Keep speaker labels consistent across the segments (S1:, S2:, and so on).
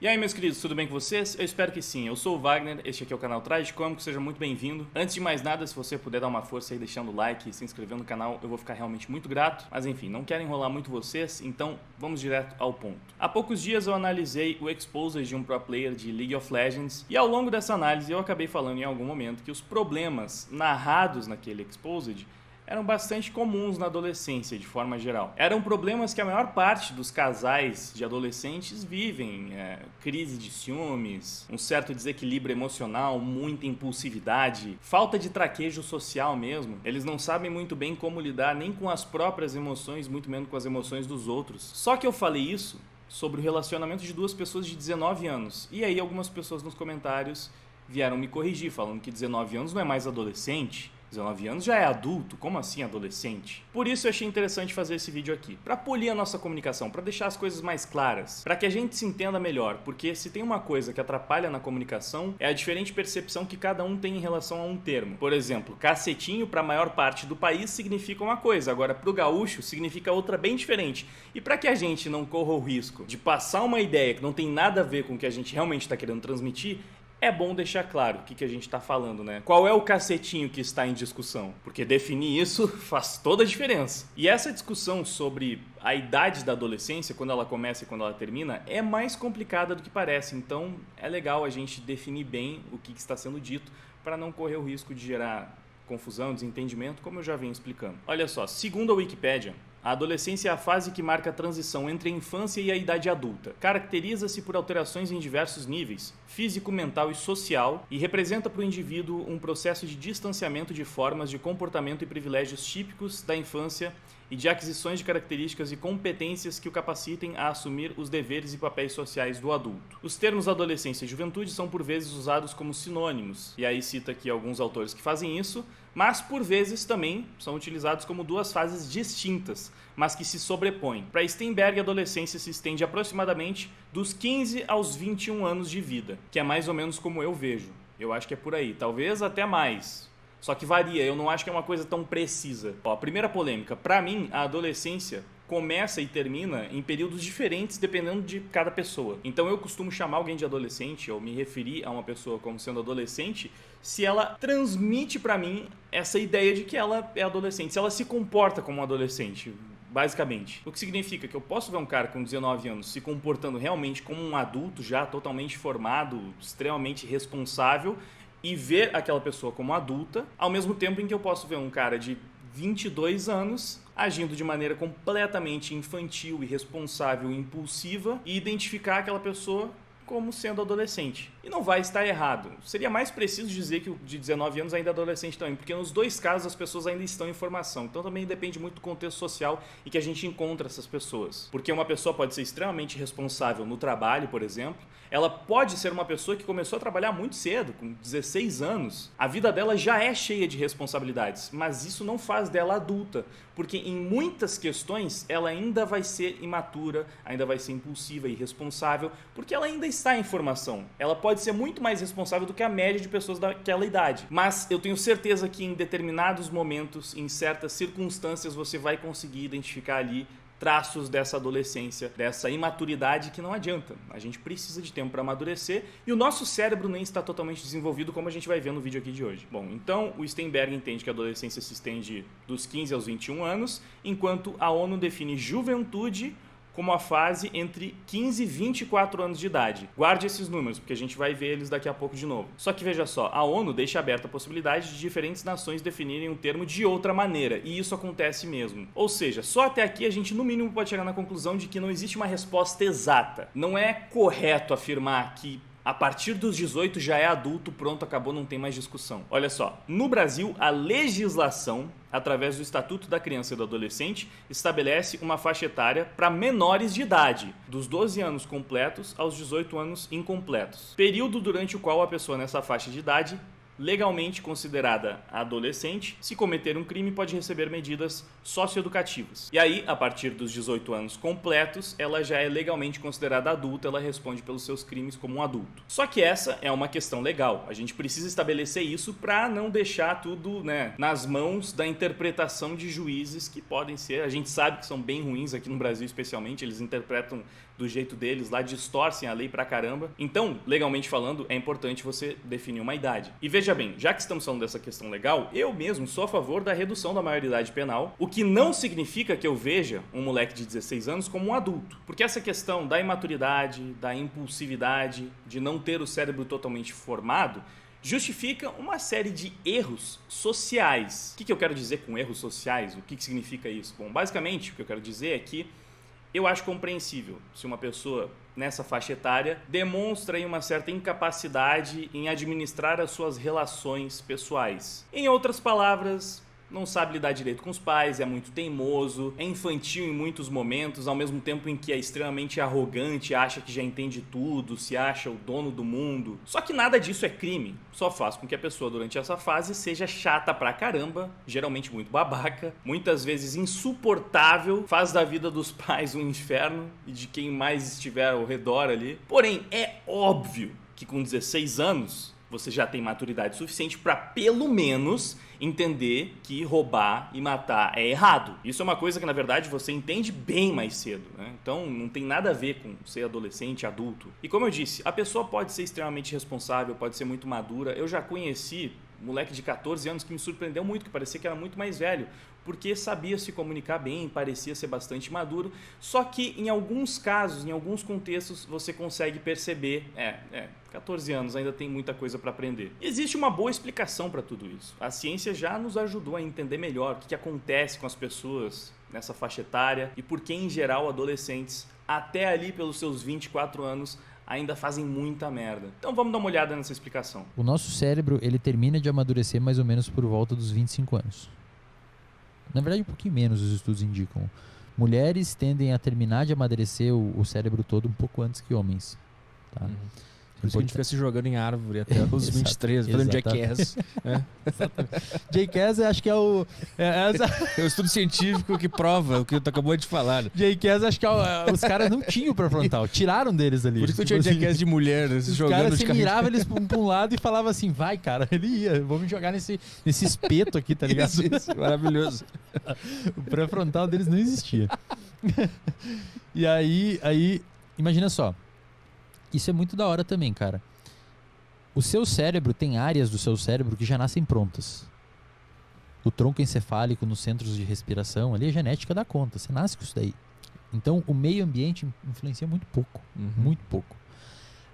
S1: E aí, meus queridos, tudo bem com vocês? Eu espero que sim. Eu sou o Wagner, este aqui é o canal Tragicômico, seja muito bem-vindo. Antes de mais nada, se você puder dar uma força aí deixando o like e se inscrever no canal, eu vou ficar realmente muito grato. Mas enfim, não quero enrolar muito vocês, então vamos direto ao ponto. Há poucos dias eu analisei o Exposed de um pro player de League of Legends e ao longo dessa análise eu acabei falando em algum momento que os problemas narrados naquele Exposed eram bastante comuns na adolescência, de forma geral. Eram problemas que a maior parte dos casais de adolescentes vivem. Crise de ciúmes, um certo desequilíbrio emocional, muita impulsividade, falta de traquejo social mesmo. Eles não sabem muito bem como lidar nem com as próprias emoções, muito menos com as emoções dos outros. Só que eu falei isso sobre o relacionamento de duas pessoas de 19 anos. E aí algumas pessoas nos comentários vieram me corrigir, falando que 19 anos não é mais adolescente. 19 anos já é adulto, como assim adolescente? Por isso eu achei interessante fazer esse vídeo aqui, para polir a nossa comunicação, para deixar as coisas mais claras, para que a gente se entenda melhor, porque se tem uma coisa que atrapalha na comunicação é a diferente percepção que cada um tem em relação a um termo. Por exemplo, cacetinho para a maior parte do país significa uma coisa, agora para o gaúcho significa outra bem diferente. E para que a gente não corra o risco de passar uma ideia que não tem nada a ver com o que a gente realmente está querendo transmitir, é bom deixar claro o que a gente está falando, né? Qual é o cacetinho que está em discussão? Porque definir isso faz toda a diferença. E essa discussão sobre a idade da adolescência, quando ela começa e quando ela termina, é mais complicada do que parece. Então é legal a gente definir bem o que está sendo dito para não correr o risco de gerar confusão, desentendimento, como eu já venho explicando. Olha só, segundo a Wikipédia, a adolescência é a fase que marca a transição entre a infância e a idade adulta. Caracteriza-se por alterações em diversos níveis, físico, mental e social, e representa para o indivíduo um processo de distanciamento de formas de comportamento e privilégios típicos da infância e de aquisições de características e competências que o capacitem a assumir os deveres e papéis sociais do adulto. Os termos adolescência e juventude são por vezes usados como sinônimos, e aí cita aqui alguns autores que fazem isso, mas por vezes também são utilizados como duas fases distintas, mas que se sobrepõem. Para Steinberg, a adolescência se estende aproximadamente dos 15 aos 21 anos de vida, que é mais ou menos como eu vejo. Eu acho que é por aí, talvez até mais. Só que varia, eu não acho que é uma coisa tão precisa. Ó, primeira polêmica, para mim a adolescência começa e termina em períodos diferentes dependendo de cada pessoa. Então eu costumo chamar alguém de adolescente ou me referir a uma pessoa como sendo adolescente se ela transmite para mim essa ideia de que ela é adolescente, se ela se comporta como um adolescente. Basicamente. O que significa que eu posso ver um cara com 19 anos se comportando realmente como um adulto já totalmente formado, extremamente responsável, e ver aquela pessoa como adulta, ao mesmo tempo em que eu posso ver um cara de 22 anos agindo de maneira completamente infantil, irresponsável e impulsiva e identificar aquela pessoa como sendo adolescente. E não vai estar errado. Seria mais preciso dizer que o de 19 anos ainda é adolescente também, porque nos dois casos as pessoas ainda estão em formação. Então também depende muito do contexto social e que a gente encontra essas pessoas. Porque uma pessoa pode ser extremamente responsável no trabalho, por exemplo. Ela pode ser uma pessoa que começou a trabalhar muito cedo, com 16 anos. A vida dela já é cheia de responsabilidades, mas isso não faz dela adulta, porque em muitas questões ela ainda vai ser imatura, ainda vai ser impulsiva e irresponsável, porque ela ainda está em formação. Ela pode ser muito mais responsável do que a média de pessoas daquela idade. Mas eu tenho certeza que em determinados momentos, em certas circunstâncias, você vai conseguir identificar ali traços dessa adolescência, dessa imaturidade que não adianta. A gente precisa de tempo para amadurecer e o nosso cérebro nem está totalmente desenvolvido, como a gente vai ver no vídeo aqui de hoje. Bom, então o Steinberg entende que a adolescência se estende dos 15 aos 21 anos, enquanto a ONU define juventude como a fase entre 15 e 24 anos de idade. Guarde esses números, porque a gente vai ver eles daqui a pouco de novo. Só que veja só, a ONU deixa aberta a possibilidade de diferentes nações definirem um termo de outra maneira, e isso acontece mesmo. Ou seja, só até aqui a gente no mínimo pode chegar na conclusão de que não existe uma resposta exata. Não é correto afirmar que a partir dos 18 já é adulto, pronto, acabou, não tem mais discussão. Olha só, no Brasil, a legislação, através do Estatuto da Criança e do Adolescente, estabelece uma faixa etária para menores de idade, dos 12 anos completos aos 18 anos incompletos. Período durante o qual a pessoa nessa faixa de idade legalmente considerada adolescente, se cometer um crime pode receber medidas socioeducativas. E aí, a partir dos 18 anos completos, ela já é legalmente considerada adulta, ela responde pelos seus crimes como um adulto. Só que essa é uma questão legal. A gente precisa estabelecer isso para não deixar tudo, né, nas mãos da interpretação de juízes que podem ser, a gente sabe que são bem ruins aqui no Brasil especialmente, eles interpretam do jeito deles lá, distorcem a lei pra caramba. Então, legalmente falando, é importante você definir uma idade. E veja bem, já que estamos falando dessa questão legal, eu mesmo sou a favor da redução da maioridade penal, o que não significa que eu veja um moleque de 16 anos como um adulto. Porque essa questão da imaturidade, da impulsividade, de não ter o cérebro totalmente formado, justifica uma série de erros sociais. O que eu quero dizer com erros sociais? O que significa isso? Bom, basicamente, o que eu quero dizer é que eu acho compreensível se uma pessoa nessa faixa etária demonstra aí uma certa incapacidade em administrar as suas relações pessoais. Em outras palavras, não sabe lidar direito com os pais, é muito teimoso, é infantil em muitos momentos, ao mesmo tempo em que é extremamente arrogante, acha que já entende tudo, se acha o dono do mundo. Só que nada disso é crime, só faz com que a pessoa durante essa fase seja chata pra caramba, geralmente muito babaca, muitas vezes insuportável, faz da vida dos pais um inferno e de quem mais estiver ao redor ali. Porém, é óbvio que com 16 anos você já tem maturidade suficiente para pelo menos entender que roubar e matar é errado. Isso é uma coisa que, na verdade, você entende bem mais cedo, né? Então, não tem nada a ver com ser adolescente, adulto. E como eu disse, a pessoa pode ser extremamente responsável, pode ser muito madura. Eu já conheci um moleque de 14 anos que me surpreendeu muito, que parecia que era muito mais velho, porque sabia se comunicar bem, parecia ser bastante maduro, só que em alguns casos, em alguns contextos, você consegue perceber, 14 anos, ainda tem muita coisa para aprender. Existe uma boa explicação para tudo isso. A ciência já nos ajudou a entender melhor o que acontece com as pessoas nessa faixa etária e por que, em geral, adolescentes, até ali pelos seus 24 anos, ainda fazem muita merda. Então vamos dar uma olhada nessa explicação.
S2: O nosso cérebro, ele termina de amadurecer mais ou menos por volta dos 25 anos. Na verdade, um pouquinho menos, os estudos indicam. Mulheres tendem a terminar de amadurecer o cérebro todo um pouco antes que homens. Tá?
S3: Por isso que a gente fica se jogando em árvore até os 23, fazendo Jackass.
S2: Jackass, acho que é o...
S3: É o estudo científico que prova o que tu acabou de falar.
S2: Jackass, acho que os caras não tinham pré-frontal, tiraram deles ali.
S3: Por isso que tinha Jackass de mulher, né?
S2: Os caras se miravam eles pra um lado e falavam assim, vai cara, ele ia, vamos jogar nesse espeto aqui, tá ligado?
S3: Isso, maravilhoso.
S2: O pré-frontal deles não existia. E aí, imagina só, isso é muito da hora também, cara. O seu cérebro tem áreas do seu cérebro que já nascem prontas. O tronco encefálico nos centros de respiração, ali a genética dá conta, você nasce com isso daí. Então o meio ambiente influencia muito pouco, muito pouco.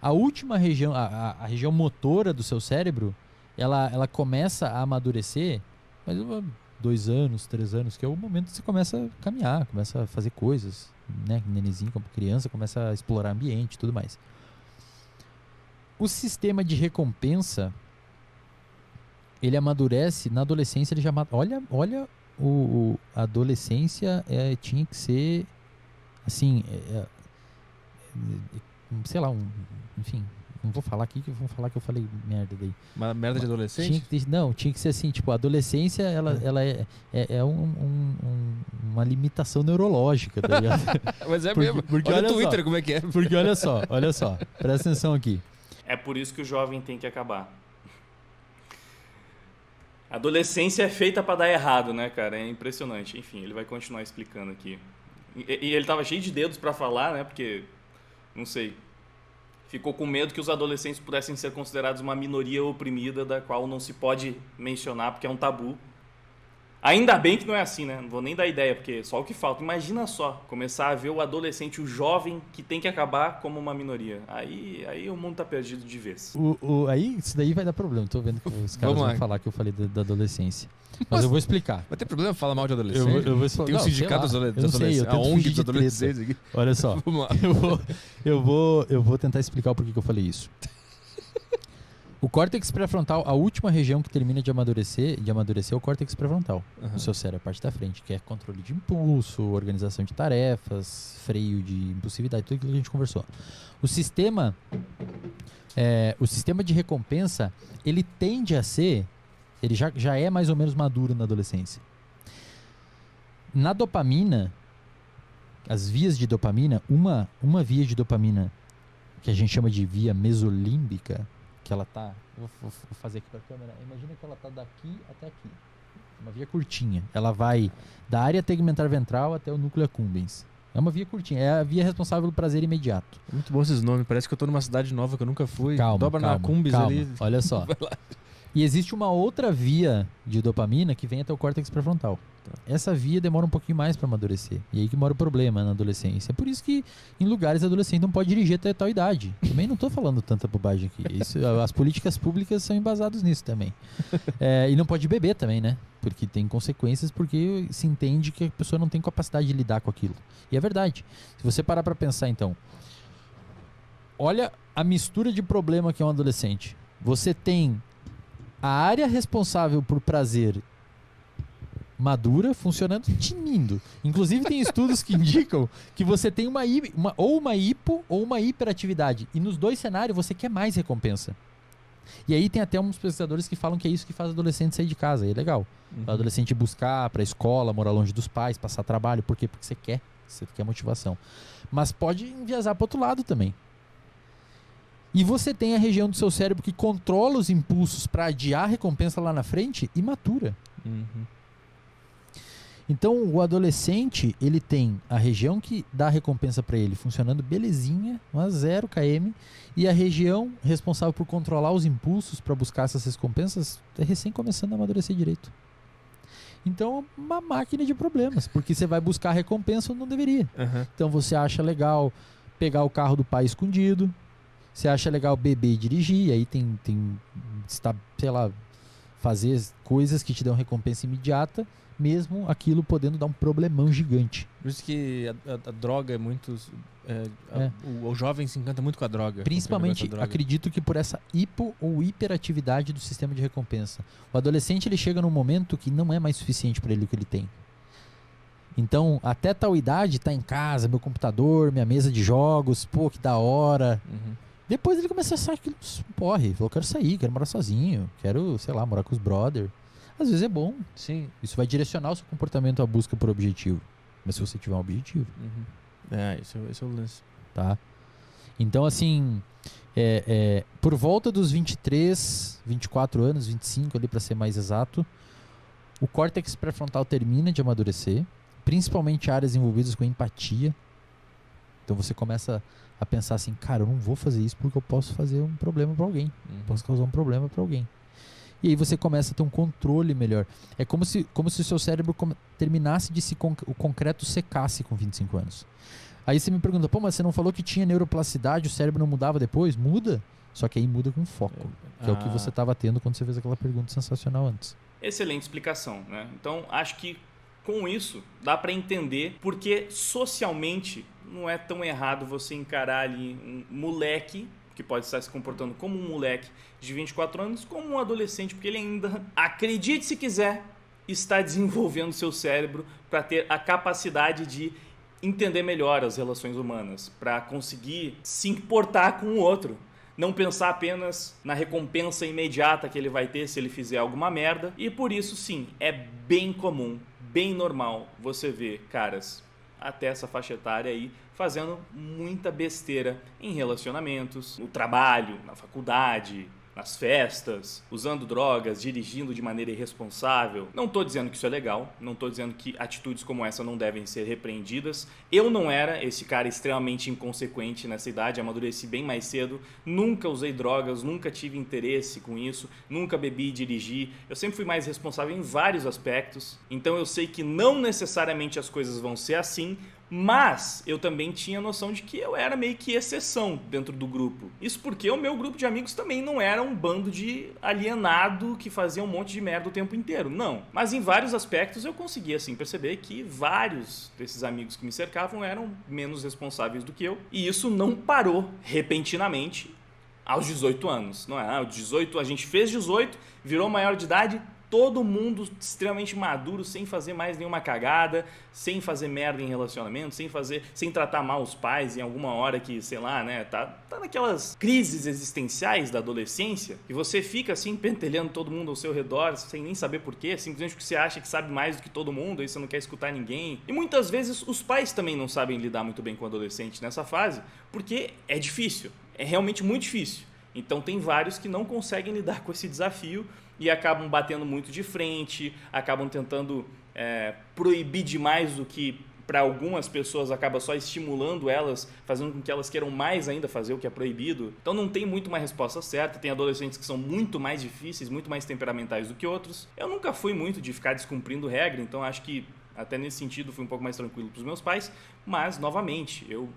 S2: A última região, a região motora do seu cérebro, ela começa a amadurecer, mas 2 anos, 3 anos, que é o momento que você começa a caminhar, começa a fazer coisas, né? Nenenzinho, como criança, começa a explorar ambiente e tudo mais. O sistema de recompensa, ele amadurece na adolescência, ele já olha a adolescência tinha que ser assim, sei lá, enfim, não vou falar aqui que vão falar que eu falei merda daí.
S3: Uma merda de adolescente?
S2: Tinha que ser assim, tipo, a adolescência ela é uma limitação neurológica, tá ligado?
S3: Mas é mesmo. Porque olha no Twitter como é que é.
S2: Porque olha só, presta atenção aqui.
S1: É por isso que o jovem tem que acabar. A adolescência é feita pra dar errado, né, cara? É impressionante. Enfim, ele vai continuar explicando aqui. E ele tava cheio de dedos pra falar, né? Porque, não sei, ficou com medo que os adolescentes pudessem ser considerados uma minoria oprimida da qual não se pode mencionar porque é um tabu. Ainda bem que não é assim, né? Não vou nem dar ideia, porque só o que falta. Imagina só, começar a ver o adolescente, o jovem, que tem que acabar como uma minoria. Aí o mundo tá perdido de vez.
S2: Aí isso daí vai dar problema. Tô vendo que os caras vão falar que eu falei da adolescência. Mas eu vou explicar.
S3: Vai ter problema falar mal de adolescente?
S2: Eu vou
S3: Tem um sindicato dos adolescentes. A ONG dos adolescentes aqui.
S2: Olha só.
S3: Vamos lá.
S2: Eu vou tentar explicar o porquê que eu falei isso. O córtex pré-frontal, a última região que termina de amadurecer é o córtex pré-frontal do seu cérebro, a parte da frente, que é controle de impulso, organização de tarefas, freio de impulsividade, tudo aquilo que a gente conversou. O sistema O sistema de recompensa, ele tende a ser, ele já é mais ou menos maduro na adolescência. Na dopamina, as vias de dopamina, uma via de dopamina que a gente chama de via mesolímbica, que ela tá, vou fazer aqui para a câmera, imagina que ela tá daqui até aqui, uma via curtinha, ela vai da área tegmentar ventral até o núcleo accumbens. É uma via curtinha, é a via responsável pelo prazer imediato.
S3: Muito bom esses nomes, parece que eu tô numa cidade nova que eu nunca fui.
S2: Calma,
S3: Dobra na Accumbens ali.
S2: Olha só. E existe uma outra via de dopamina que vem até o córtex pré-frontal. Essa via demora um pouquinho mais para amadurecer. E aí que mora o problema na adolescência. É por isso que em lugares adolescente não pode dirigir até tal idade. Também não tô falando tanta bobagem aqui. As políticas públicas são embasadas nisso também. E não pode beber também, né? Porque tem consequências, porque se entende que a pessoa não tem capacidade de lidar com aquilo. E é verdade. Se você parar para pensar então, olha a mistura de problema que é um adolescente. Você tem a área responsável por prazer madura, funcionando, tinindo. Inclusive tem estudos que indicam que você tem uma hipo ou uma hiperatividade. E nos dois cenários você quer mais recompensa. E aí tem até uns pesquisadores que falam que é isso que faz o adolescente sair de casa. E é legal. O adolescente buscar para a escola, morar longe dos pais, passar trabalho. Por quê? Porque você quer motivação. Mas pode enviesar para outro lado também. E você tem a região do seu cérebro que controla os impulsos para adiar a recompensa lá na frente e matura. Então, o adolescente, ele tem a região que dá a recompensa para ele funcionando belezinha, a 0 km, e a região responsável por controlar os impulsos para buscar essas recompensas é recém começando a amadurecer direito. Então, é uma máquina de problemas, porque você vai buscar a recompensa onde não deveria. Então, você acha legal pegar o carro do pai escondido, você acha legal beber e dirigir, aí sei lá, fazer coisas que te dão recompensa imediata, mesmo aquilo podendo dar um problemão gigante.
S3: Por isso que a droga é muito... O jovem se encanta muito com a droga.
S2: Principalmente, acredito que por essa hipo ou hiperatividade do sistema de recompensa. O adolescente, ele chega num momento que não é mais suficiente para ele o que ele tem. Então, até tal idade, tá em casa, meu computador, minha mesa de jogos, pô, que da hora. Depois ele começa a sair aquilo, porre, eu quero sair, quero morar sozinho, quero, sei lá, morar com os brothers. Às vezes é bom.
S3: Sim.
S2: Isso vai direcionar o seu comportamento à busca por objetivo. Mas se você tiver um objetivo.
S3: Esse é o lance.
S2: Tá? Então, assim, por volta dos 23, 24 anos, 25 ali para ser mais exato, o córtex pré-frontal termina de amadurecer, principalmente áreas envolvidas com empatia. Então você começa a pensar assim, cara, eu não vou fazer isso porque eu posso fazer um problema para alguém. Posso causar um problema para alguém. E aí você começa a ter um controle melhor. É como se o seu cérebro terminasse de o concreto secasse com 25 anos. Aí você me pergunta, pô, mas você não falou que tinha neuroplasticidade, o cérebro não mudava depois? Muda, só que aí muda com foco. Que é o que você estava tendo quando você fez aquela pergunta sensacional antes.
S1: Excelente explicação, né? Então, acho que com isso dá para entender porque socialmente não é tão errado você encarar ali um moleque que pode estar se comportando como um moleque de 24 anos, como um adolescente, porque ele ainda, acredite se quiser, está desenvolvendo seu cérebro para ter a capacidade de entender melhor as relações humanas, para conseguir se importar com o outro. Não pensar apenas na recompensa imediata que ele vai ter se ele fizer alguma merda. E por isso, sim, é bem comum, bem normal você ver caras até essa faixa etária aí fazendo muita besteira em relacionamentos, no trabalho, na faculdade, nas festas, usando drogas, dirigindo de maneira irresponsável. Não estou dizendo que isso é legal, não estou dizendo que atitudes como essa não devem ser repreendidas. Eu não era esse cara extremamente inconsequente nessa idade, amadureci bem mais cedo, nunca usei drogas, nunca tive interesse com isso, nunca bebi e dirigi. Eu sempre fui mais responsável em vários aspectos, então eu sei que não necessariamente as coisas vão ser assim, mas eu também tinha noção de que eu era meio que exceção dentro do grupo. Isso porque o meu grupo de amigos também não era um bando de alienado que fazia um monte de merda o tempo inteiro. Não. Mas em vários aspectos eu conseguia assim perceber que vários desses amigos que me cercavam eram menos responsáveis do que eu. E isso não parou repentinamente aos 18 anos. Não é? Aos 18, a gente fez 18, virou maior de idade, todo mundo extremamente maduro, sem fazer mais nenhuma cagada, sem fazer merda em relacionamento, sem tratar mal os pais em alguma hora que, sei lá, né, tá naquelas crises existenciais da adolescência, e você fica assim pentelhando todo mundo ao seu redor, sem nem saber porquê, simplesmente porque você acha que sabe mais do que todo mundo, aí você não quer escutar ninguém. E muitas vezes os pais também não sabem lidar muito bem com o adolescente nessa fase, porque é difícil, é realmente muito difícil. Então tem vários que não conseguem lidar com esse desafio e acabam batendo muito de frente, acabam tentando proibir demais do que para algumas pessoas acaba só estimulando elas, fazendo com que elas queiram mais ainda fazer o que é proibido. Então não tem muito uma resposta certa, tem adolescentes que são muito mais difíceis, muito mais temperamentais do que outros. Eu nunca fui muito de ficar descumprindo regra, então acho que até nesse sentido fui um pouco mais tranquilo para os meus pais, mas novamente, eu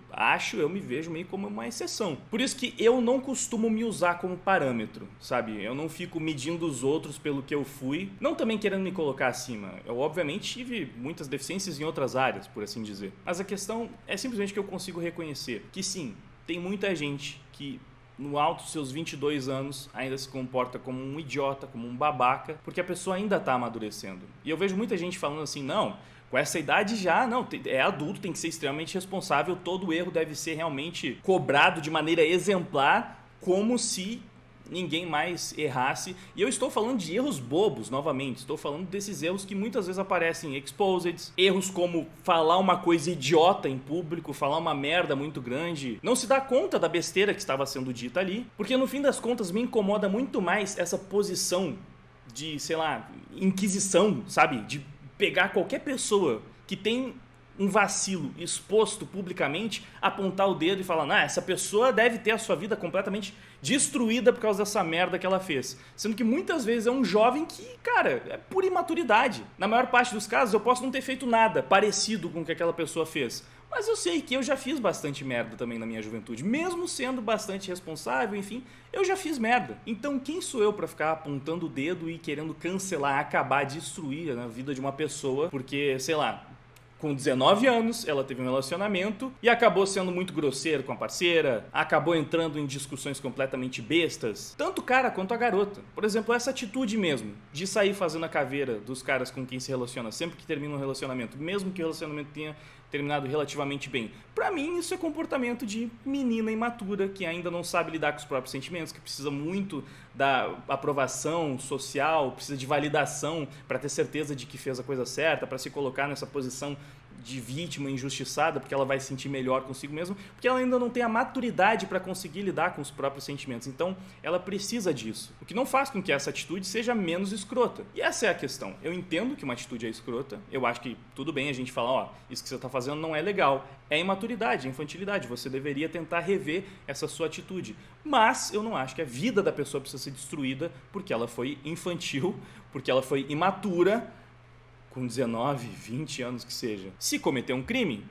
S1: me vejo meio como uma exceção. Por isso que eu não costumo me usar como parâmetro, sabe? Eu não fico medindo os outros pelo que eu fui, não também querendo me colocar acima. Eu obviamente tive muitas deficiências em outras áreas, por assim dizer. Mas a questão é simplesmente que eu consigo reconhecer que sim, tem muita gente que no alto dos seus 22 anos, ainda se comporta como um idiota, como um babaca, porque a pessoa ainda está amadurecendo. E eu vejo muita gente falando assim, não, com essa idade já, não, é adulto, tem que ser extremamente responsável, todo erro deve ser realmente cobrado de maneira exemplar, como se ninguém mais errasse. E eu estou falando de erros bobos, novamente. Estou falando desses erros que muitas vezes aparecem exposed. Erros como falar uma coisa idiota em público, falar uma merda muito grande. Não se dá conta da besteira que estava sendo dita ali. Porque no fim das contas me incomoda muito mais essa posição de, sei lá, inquisição, sabe? De pegar qualquer pessoa que tem um vacilo exposto publicamente, apontar o dedo e falar, essa pessoa deve ter a sua vida completamente destruída por causa dessa merda que ela fez. Sendo que muitas vezes é um jovem que, cara, é pura imaturidade. Na maior parte dos casos eu posso não ter feito nada parecido com o que aquela pessoa fez. Mas eu sei que eu já fiz bastante merda também na minha juventude. Mesmo sendo bastante responsável, enfim, eu já fiz merda. Então quem sou eu pra ficar apontando o dedo e querendo cancelar, acabar, destruir a vida de uma pessoa? Porque, sei lá, com 19 anos, ela teve um relacionamento e acabou sendo muito grosseiro com a parceira, acabou entrando em discussões completamente bestas, tanto o cara quanto a garota. Por exemplo, essa atitude mesmo, de sair fazendo a caveira dos caras com quem se relaciona sempre que termina um relacionamento, mesmo que o relacionamento tenha terminado relativamente bem. Pra mim, isso é comportamento de menina imatura, que ainda não sabe lidar com os próprios sentimentos, que precisa muito da aprovação social, precisa de validação para ter certeza de que fez a coisa certa, para se colocar nessa posição de vítima injustiçada, porque ela vai se sentir melhor consigo mesma, porque ela ainda não tem a maturidade para conseguir lidar com os próprios sentimentos. Então, ela precisa disso. O que não faz com que essa atitude seja menos escrota. E essa é a questão. Eu entendo que uma atitude é escrota. Eu acho que tudo bem a gente falar, isso que você está fazendo não é legal. É imaturidade, é infantilidade. Você deveria tentar rever essa sua atitude. Mas eu não acho que a vida da pessoa precisa ser destruída porque ela foi infantil, porque ela foi imatura, com 19, 20 anos que seja. Se cometer um crime,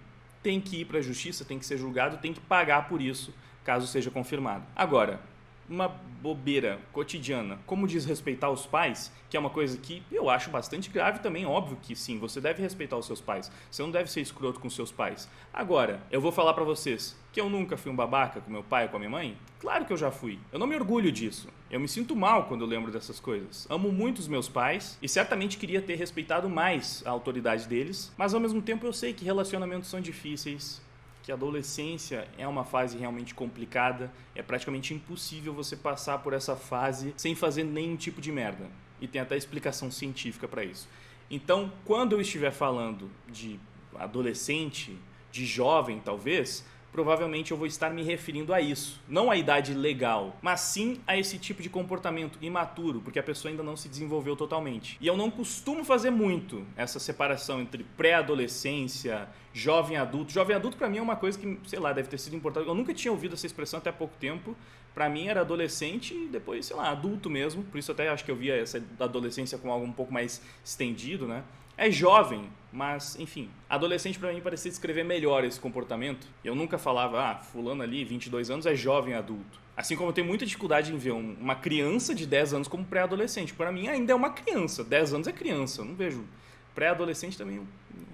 S1: tem que ir para a justiça, tem que ser julgado, tem que pagar por isso, caso seja confirmado. Agora, uma bobeira cotidiana, como desrespeitar os pais, que é uma coisa que eu acho bastante grave também, óbvio que sim, você deve respeitar os seus pais, você não deve ser escroto com seus pais. Agora, eu vou falar pra vocês que eu nunca fui um babaca com meu pai ou com a minha mãe? Claro que eu já fui. Eu não me orgulho disso. Eu me sinto mal quando eu lembro dessas coisas. Amo muito os meus pais e certamente queria ter respeitado mais a autoridade deles, mas ao mesmo tempo eu sei que relacionamentos são difíceis, que a adolescência é uma fase realmente complicada, é praticamente impossível você passar por essa fase sem fazer nenhum tipo de merda. E tem até explicação científica para isso. Então, quando eu estiver falando de adolescente, de jovem talvez, provavelmente eu vou estar me referindo a isso. Não à idade legal, mas sim a esse tipo de comportamento imaturo, porque a pessoa ainda não se desenvolveu totalmente. E eu não costumo fazer muito essa separação entre pré-adolescência, jovem adulto. Jovem adulto pra mim é uma coisa que, sei lá, deve ter sido importante. Eu nunca tinha ouvido essa expressão até há pouco tempo. Pra mim era adolescente e depois, sei lá, adulto mesmo. Por isso até acho que eu via essa adolescência como algo um pouco mais estendido, né? É jovem, mas, enfim, adolescente pra mim parecia descrever melhor esse comportamento. Eu nunca falava, fulano ali, 22 anos, é jovem adulto. Assim como eu tenho muita dificuldade em ver uma criança de 10 anos como pré-adolescente. Para mim ainda é uma criança, 10 anos é criança, eu não vejo. Pré-adolescente também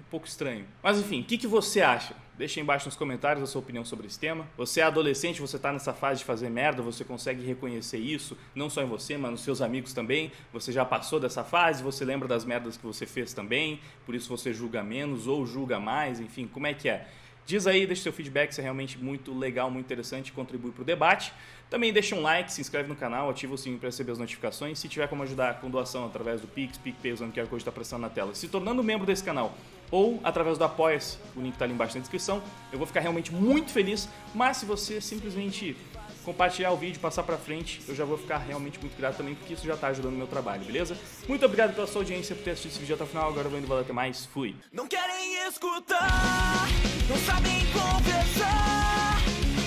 S1: pouco estranho. Mas enfim, o que você acha? Deixa aí embaixo nos comentários a sua opinião sobre esse tema. Você é adolescente, você tá nessa fase de fazer merda, você consegue reconhecer isso, não só em você, mas nos seus amigos também. Você já passou dessa fase, você lembra das merdas que você fez também, por isso você julga menos ou julga mais, enfim, como é que é? Diz aí, deixa seu feedback, isso é realmente muito legal, muito interessante, contribui pro debate. Também deixa um like, se inscreve no canal, ativa o sininho para receber as notificações. Se tiver como ajudar com doação através do Pix, PicPay, usando o QR Code está aparecendo na tela, se tornando membro desse canal ou através do Apoia-se, o link está ali embaixo na descrição, eu vou ficar realmente muito feliz. Mas se você simplesmente compartilhar o vídeo, passar pra frente, eu já vou ficar realmente muito grato também, porque isso já tá ajudando o meu trabalho, beleza? Muito obrigado pela sua audiência, por ter assistido esse vídeo até o final. Agora eu vou indo, valeu, até mais, fui!
S4: Não querem escutar, não sabem conversar.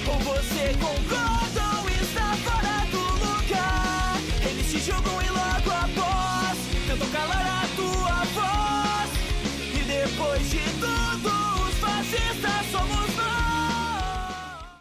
S4: Ou você concorda ou está fora do lugar. Eles te julgam e logo